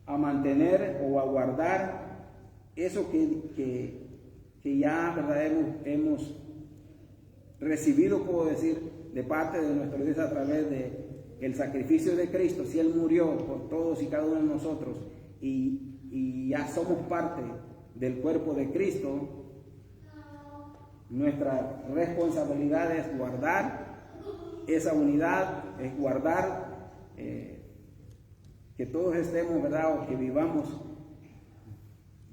a mantener o a guardar eso que ya, ¿verdad?, hemos recibido, puedo decir, de parte de nuestro Dios a través del sacrificio de Cristo. Si Él murió por todos y cada uno de nosotros y ya somos parte del cuerpo de Cristo, nuestra responsabilidad es guardar esa unidad, es guardar que todos estemos, ¿verdad?, o que vivamos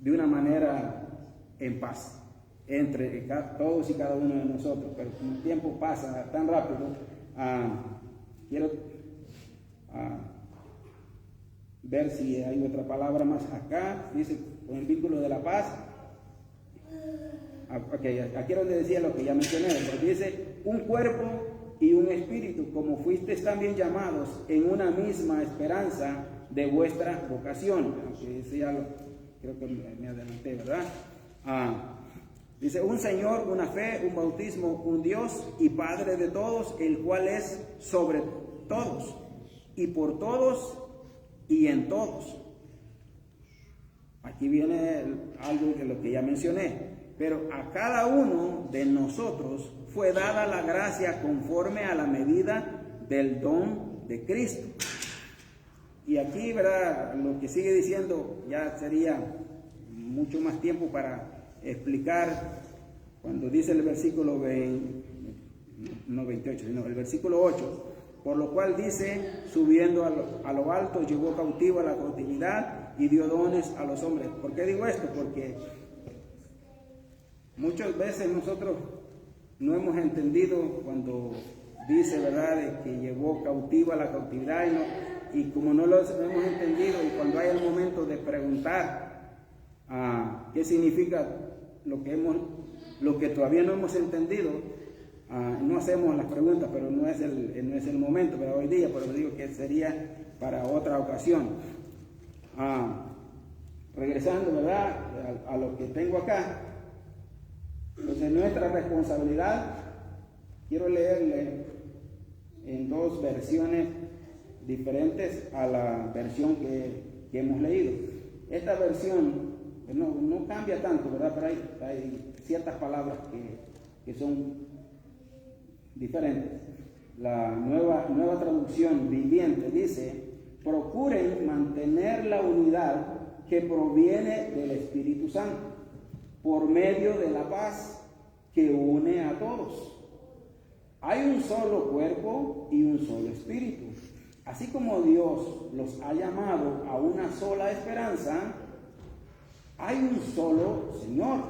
de una manera en paz entre todos y cada uno de nosotros. Pero como el tiempo pasa tan rápido, quiero ver si hay otra palabra más acá. Dice, con el vínculo de la paz. Ok, aquí es donde decía lo que ya mencioné, pero dice, un cuerpo y un espíritu, como fuisteis también llamados en una misma esperanza de vuestra vocación. Aunque decía, creo que me adelanté, ¿verdad? Dice, un Señor, una fe, un bautismo, un Dios y Padre de todos, el cual es sobre todos y por todos y en todos. Aquí viene algo de lo que ya mencioné. Pero a cada uno de nosotros fue dada la gracia conforme a la medida del don de Cristo. Y aquí, ¿verdad? Lo que sigue diciendo ya sería mucho más tiempo para explicar cuando dice el versículo 28, sino el versículo 8, por lo cual dice, subiendo a lo alto, llevó cautivo a la cautividad y dio dones a los hombres. ¿Por qué digo esto? Porque muchas veces nosotros no hemos entendido cuando dice, ¿verdad?, de que llevó cautivo a la cautividad y como no lo hemos entendido, y cuando hay el momento de preguntar qué significa lo que todavía no hemos entendido, no hacemos las preguntas, pero no es el momento para hoy día, pero digo que sería para otra ocasión. Regresando, ¿verdad?, a lo que tengo acá. Entonces, nuestra responsabilidad, quiero leerle en dos versiones diferentes a la versión que hemos leído. Esta versión no cambia tanto, ¿verdad? Pero hay ciertas palabras que son diferentes. La nueva traducción viviente dice, procuren mantener la unidad que proviene del Espíritu Santo por medio de la paz que une a todos. Hay un solo cuerpo y un solo espíritu. Así como Dios los ha llamado a una sola esperanza, hay un solo Señor,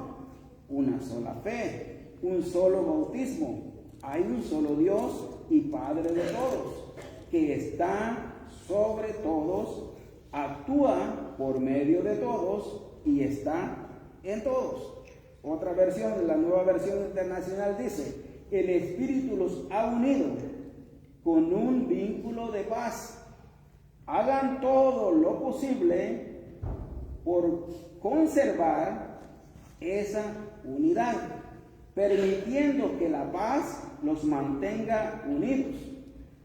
una sola fe, un solo bautismo. Hay un solo Dios y Padre de todos, que está sobre todos, actúa por medio de todos y está en todos. Otra versión, la Nueva Versión Internacional dice, el Espíritu los ha unido con un vínculo de paz. Hagan todo lo posible por conservar esa unidad, permitiendo que la paz los mantenga unidos.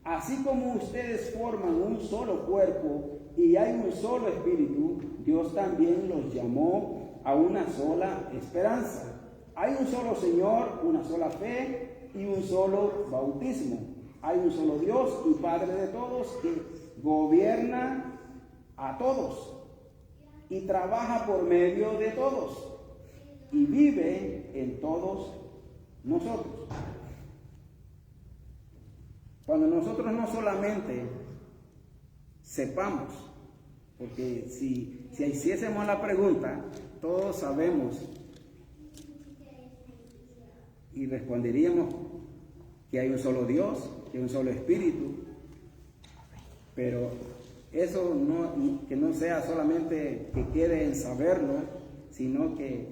Así como ustedes forman un solo cuerpo y hay un solo espíritu, Dios también los llamó a una sola esperanza. Hay un solo Señor, una sola fe y un solo bautismo. Hay un solo Dios y Padre de todos que gobierna a todos y trabaja por medio de todos y vive en todos nosotros. Cuando nosotros no solamente sepamos, porque si hiciésemos la pregunta, todos sabemos y responderíamos que hay un solo Dios, que hay un solo Espíritu, pero eso que no sea solamente que quede en saberlo, sino que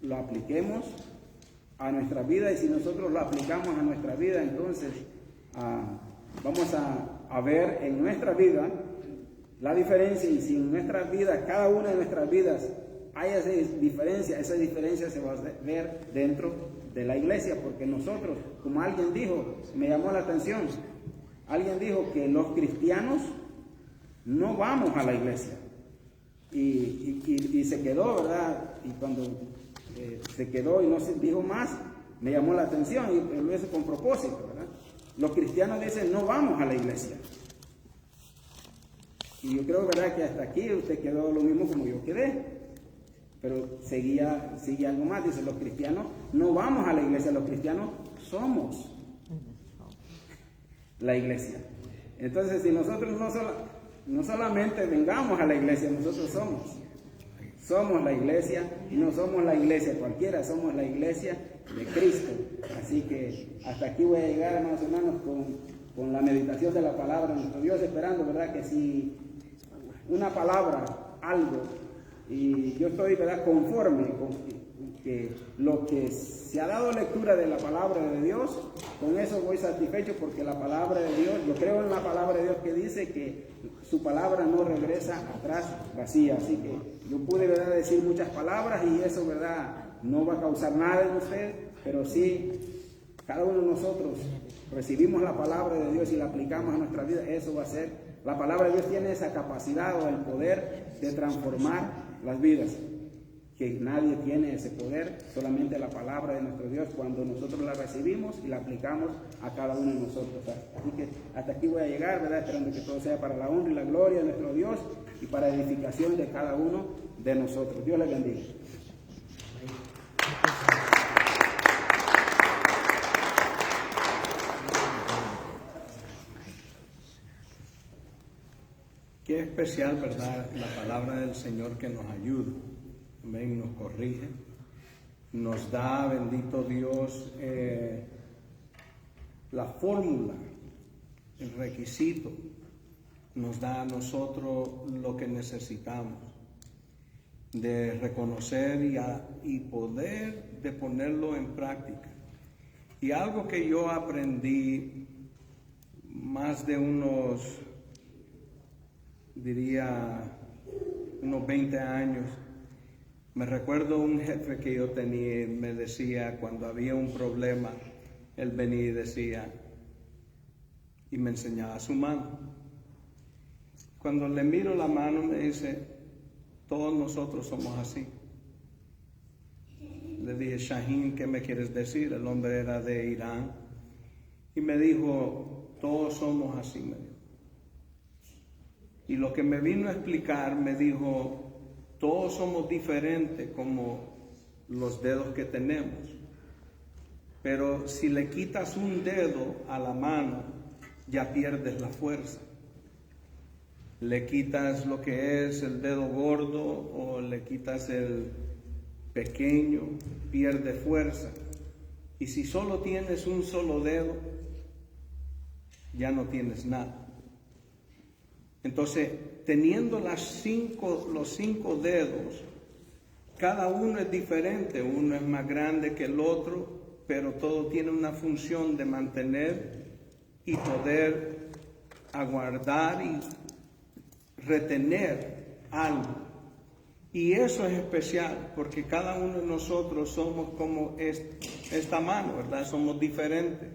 lo apliquemos a nuestra vida, y si nosotros lo aplicamos a nuestra vida, entonces vamos a ver en nuestra vida la diferencia, y si en nuestras vidas, cada una de nuestras vidas, hay esa diferencia se va a ver dentro de la iglesia, porque nosotros, como alguien dijo, me llamó la atención, alguien dijo que los cristianos no vamos a la iglesia, y se quedó, ¿verdad? Y cuando se quedó y no se dijo más, me llamó la atención, y lo hice con propósito, ¿verdad? Los cristianos dicen, no vamos a la iglesia. Y yo creo, ¿verdad?, que hasta aquí usted quedó lo mismo como yo quedé. Pero sigue algo más. Dice, los cristianos no vamos a la iglesia, los cristianos somos la iglesia. Entonces, si nosotros no solamente vengamos a la iglesia, nosotros somos la iglesia, y no somos la iglesia cualquiera, somos la iglesia de Cristo. Así que hasta aquí voy a llegar, hermanos, con la meditación de la palabra de nuestro Dios, esperando, ¿verdad?, que si una palabra, algo, y yo estoy, ¿verdad?, conforme con que lo que se ha dado lectura de la palabra de Dios, con eso voy satisfecho, porque la palabra de Dios, yo creo en la palabra de Dios que dice que su palabra no regresa atrás vacía. Así que yo pude, ¿verdad?, decir muchas palabras, y eso, ¿verdad?, no va a causar nada en usted, pero sí, cada uno de nosotros recibimos la palabra de Dios y la aplicamos a nuestra vida, eso va a ser, la palabra de Dios tiene esa capacidad o el poder de transformar las vidas, que nadie tiene ese poder, solamente la palabra de nuestro Dios, cuando nosotros la recibimos y la aplicamos a cada uno de nosotros. Así que hasta aquí voy a llegar, ¿verdad?, esperando que todo sea para la honra y la gloria de nuestro Dios y para edificación de cada uno de nosotros. Dios les bendiga. Qué especial, ¿verdad?, la palabra del Señor, que nos ayuda, amén, nos corrige, nos da, bendito Dios, la fórmula, el requisito, nos da a nosotros lo que necesitamos, de reconocer y poder de ponerlo en práctica. Y algo que yo aprendí más de unos 20 años, me recuerdo un jefe que yo tenía, me decía, cuando había un problema, él venía y decía, y me enseñaba su mano. Cuando le miro la mano, me dice, todos nosotros somos así. Le dije, Shahin, ¿qué me quieres decir? El hombre era de Irán. Y me dijo, todos somos así, me dijo. Y lo que me vino a explicar, me dijo, todos somos diferentes como los dedos que tenemos. Pero si le quitas un dedo a la mano, ya pierdes la fuerza. Le quitas lo que es el dedo gordo o le quitas el pequeño, pierde fuerza. Y si solo tienes un solo dedo, ya no tienes nada. Entonces, teniendo los 5 dedos, cada uno es diferente, uno es más grande que el otro, pero todo tiene una función de mantener y poder aguardar y retener algo. Y eso es especial, porque cada uno de nosotros somos como esta mano, ¿verdad? Somos diferentes,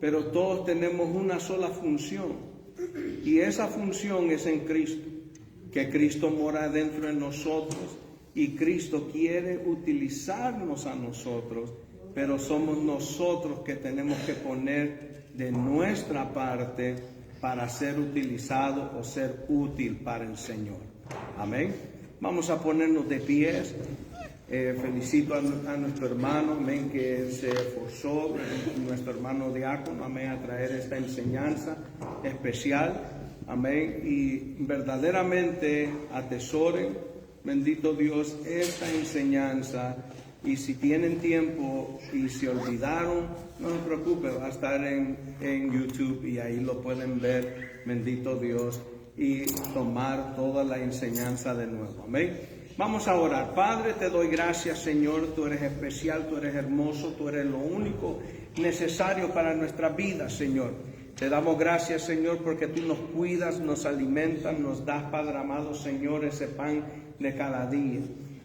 pero todos tenemos una sola función. Y esa función es en Cristo, que Cristo mora dentro de nosotros y Cristo quiere utilizarnos a nosotros, pero somos nosotros que tenemos que poner de nuestra parte para ser utilizado o ser útil para el Señor. Amén. Vamos a ponernos de pies. Felicito a nuestro hermano, amén, que se esforzó, nuestro hermano diácono, amén, a traer esta enseñanza especial, amén, y verdaderamente atesoren, bendito Dios, esta enseñanza. Y si tienen tiempo y se olvidaron, no se preocupe, va a estar en YouTube y ahí lo pueden ver, bendito Dios, y tomar toda la enseñanza de nuevo, amén. Vamos a orar. Padre, te doy gracias, Señor, tú eres especial, tú eres hermoso, tú eres lo único necesario para nuestra vida, Señor. Te damos gracias, Señor, porque tú nos cuidas, nos alimentas, nos das, Padre amado, Señor, ese pan de cada día.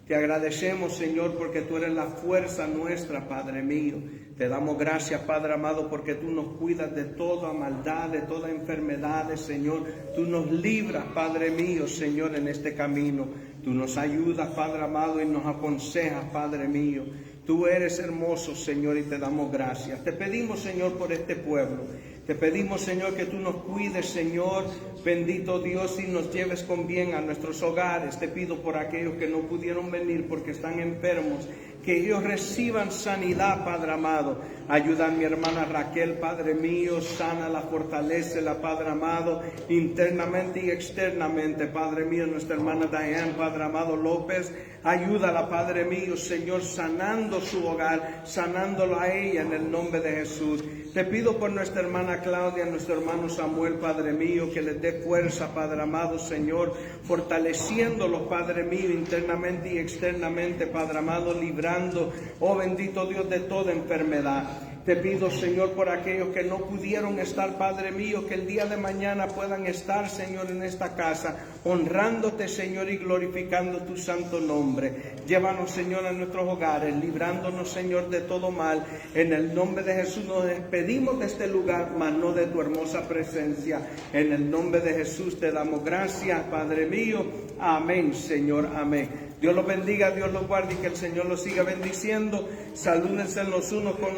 Te agradecemos, Señor, porque tú eres la fuerza nuestra, Padre mío. Te damos gracias, Padre amado, porque tú nos cuidas de toda maldad, de toda enfermedad, Señor. Tú nos libras, Padre mío, Señor, en este camino. Tú nos ayudas, Padre amado, y nos aconsejas, Padre mío. Tú eres hermoso, Señor, y te damos gracias. Te pedimos, Señor, por este pueblo. Te pedimos, Señor, que tú nos cuides, Señor, bendito Dios, y nos lleves con bien a nuestros hogares. Te pido por aquellos que no pudieron venir porque están enfermos. que ellos reciban sanidad, Padre amado. Ayuda a mi hermana Raquel, Padre mío, sánala, fortalécela, Padre amado, internamente y externamente, Padre mío. Nuestra hermana Diane, Padre amado López, ayúdala, Padre mío, Señor, sanando su hogar, sanándolo a ella en el nombre de Jesús. Te pido por nuestra hermana Claudia, nuestro hermano Samuel, Padre mío, que les dé fuerza, Padre amado, Señor, fortaleciéndolos, Padre mío, internamente y externamente, Padre amado, librando, oh bendito Dios, de toda enfermedad. Te pido, Señor, por aquellos que no pudieron estar, Padre mío, que el día de mañana puedan estar, Señor, en esta casa, honrándote, Señor, y glorificando tu santo nombre. Llévanos, Señor, a nuestros hogares, librándonos, Señor, de todo mal. En el nombre de Jesús nos despedimos de este lugar, mas no de tu hermosa presencia. En el nombre de Jesús te damos gracias, Padre mío. Amén, Señor, amén. Dios los bendiga, Dios los guarde y que el Señor los siga bendiciendo. Salúdense los unos con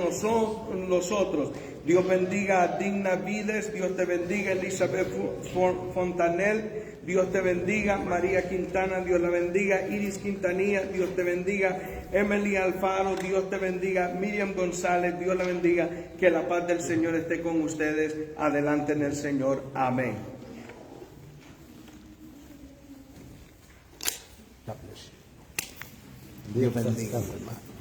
los otros. Dios bendiga a Digna Vides, Dios te bendiga Elizabeth Fontanel, Dios te bendiga María Quintana, Dios la bendiga Iris Quintanilla, Dios te bendiga Emily Alfaro, Dios te bendiga Miriam González, Dios la bendiga. Que la paz del Señor esté con ustedes. Adelante en el Señor. Amén. Dios bendiga, hermano.